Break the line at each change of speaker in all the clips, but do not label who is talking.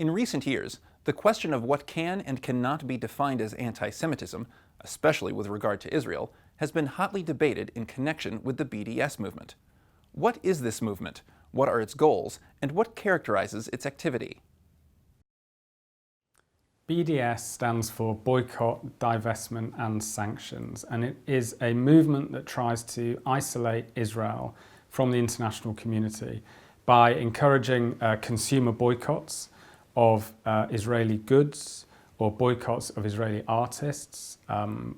In recent years, the question of what can and cannot be defined as anti-Semitism, especially with regard to Israel, has been hotly debated in connection with the BDS movement. What is this movement? What are its goals? And what characterizes its activity?
BDS stands for Boycott, Divestment and Sanctions, and it is a movement that tries to isolate Israel from the international community by encouraging consumer boycotts of Israeli goods or boycotts of Israeli artists,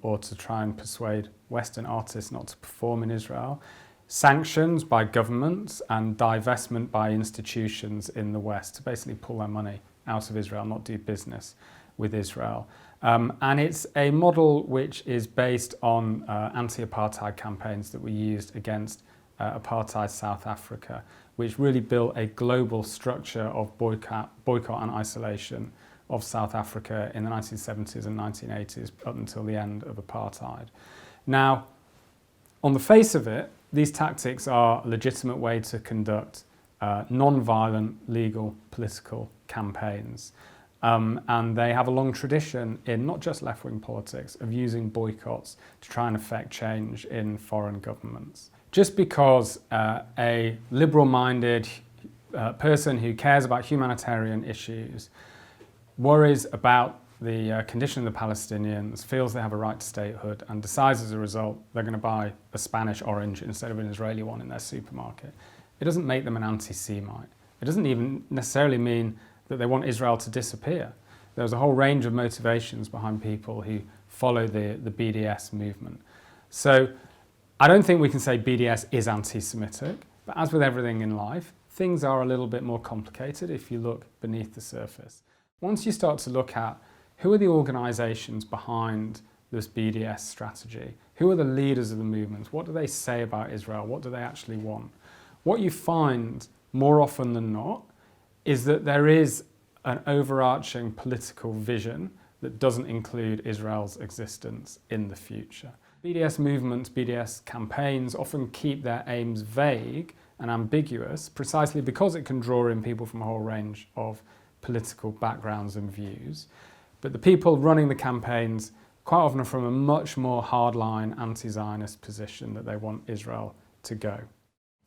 or to try and persuade Western artists not to perform in Israel, sanctions by governments and divestment by institutions in the West to basically pull their money out of Israel, not do business with Israel. And it's a model which is based on anti-apartheid campaigns that were used against apartheid South Africa, which really built a global structure of boycott and isolation of South Africa in the 1970s and 1980s up until the end of apartheid. Now, on the face of it, these tactics are a legitimate way to conduct non-violent, legal, political campaigns. And they have a long tradition in not just left-wing politics of using boycotts to try and affect change in foreign governments. Just because a liberal-minded person who cares about humanitarian issues worries about the condition of the Palestinians, feels they have a right to statehood, and decides as a result they're going to buy a Spanish orange instead of an Israeli one in their supermarket, it doesn't make them an anti-Semite. It doesn't even necessarily mean that they want Israel to disappear. There's a whole range of motivations behind people who follow the BDS movement. So I don't think we can say BDS is anti-Semitic, but as with everything in life, things are a little bit more complicated if you look beneath the surface. Once you start to look at who are the organisations behind this BDS strategy, who are the leaders of the movement, what do they say about Israel, what do they actually want, what you find more often than not is that there is an overarching political vision that doesn't include Israel's existence in the future. BDS movements, BDS campaigns often keep their aims vague and ambiguous precisely because it can draw in people from a whole range of political backgrounds and views. But the people running the campaigns quite often are from a much more hardline anti-Zionist position that they want Israel to go.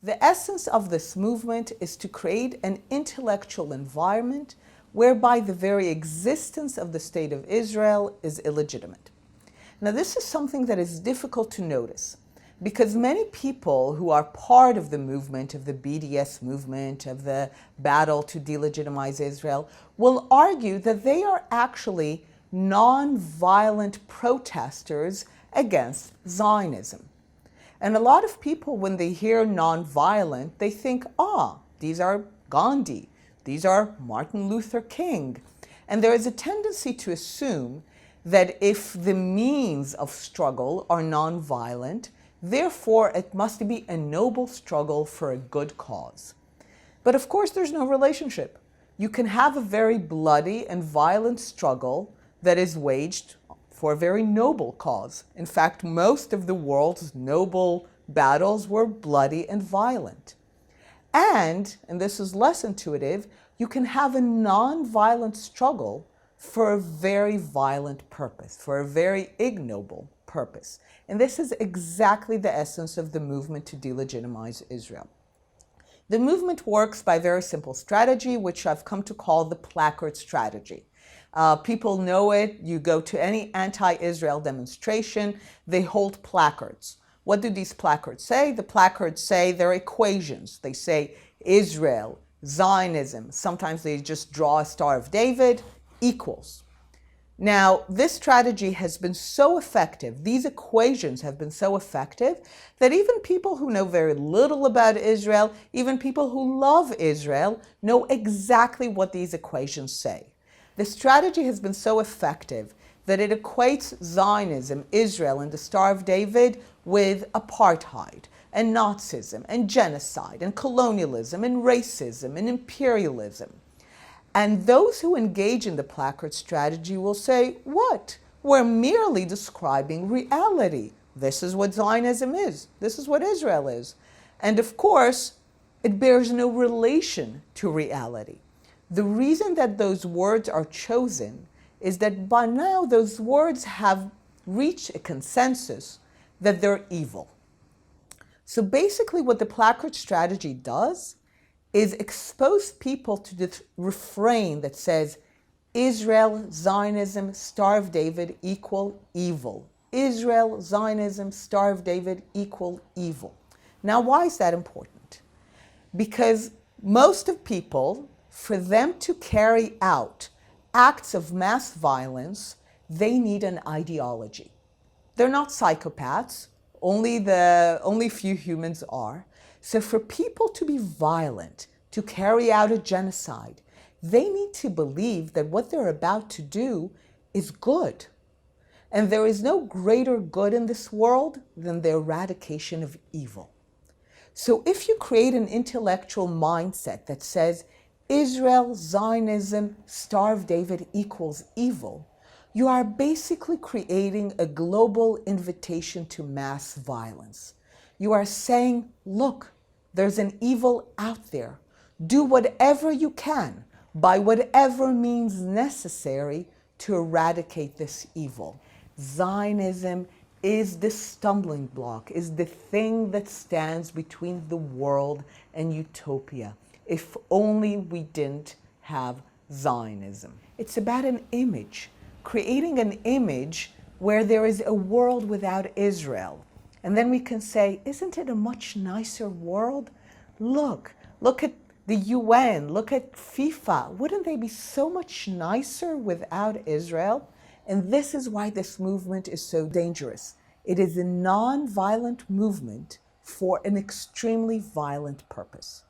The essence of this movement is to create an intellectual environment whereby the very existence of the State of Israel is illegitimate. Now, this is something that is difficult to notice because many people who are part of the movement, of the BDS movement, of the battle to delegitimize Israel, will argue that they are actually non-violent protesters against Zionism. And a lot of people, when they hear non-violent, they think, these are Gandhi, these are Martin Luther King. And there is a tendency to assume that if the means of struggle are non-violent, therefore it must be a noble struggle for a good cause. But of course there's no relationship. You can have a very bloody and violent struggle that is waged for a very noble cause. In fact, most of the world's noble battles were bloody and violent. And this is less intuitive, you can have a non-violent struggle for a very violent purpose, for a very ignoble purpose. And this is exactly the essence of the movement to delegitimize Israel. The movement works by a very simple strategy, which I've come to call the placard strategy. People know it. You go to any anti-Israel demonstration, they hold placards. What do these placards say? The placards say they're equations. They say Israel, Zionism. Sometimes they just draw a Star of David, equals. Now, this strategy has been so effective, these equations have been so effective, that even people who know very little about Israel, even people who love Israel, know exactly what these equations say. The strategy has been so effective that it equates Zionism, Israel, and the Star of David with apartheid, and Nazism, and genocide, and colonialism, and racism, and imperialism. And those who engage in the placard strategy will say, what? We're merely describing reality. This is what Zionism is. This is what Israel is. And of course, it bears no relation to reality. The reason that those words are chosen is that by now those words have reached a consensus that they're evil. So basically what the placard strategy does is expose people to the refrain that says, Israel, Zionism, Star of David equal evil. Israel, Zionism, Star of David equal evil. Now, why is that important? Because most of people, for them to carry out acts of mass violence, they need an ideology. They're not psychopaths, only few humans are. So for people to be violent, to carry out a genocide, they need to believe that what they're about to do is good. And there is no greater good in this world than the eradication of evil. So if you create an intellectual mindset that says Israel, Zionism, Star of David equals evil, you are basically creating a global invitation to mass violence. You are saying, look, there's an evil out there. Do whatever you can, by whatever means necessary, to eradicate this evil. Zionism is the stumbling block, is the thing that stands between the world and utopia. If only we didn't have Zionism. It's about an image, creating an image where there is a world without Israel. And then we can say, isn't it a much nicer world? Look at the UN, look at FIFA. Wouldn't they be so much nicer without Israel? And this is why this movement is so dangerous. It is a non-violent movement for an extremely violent purpose.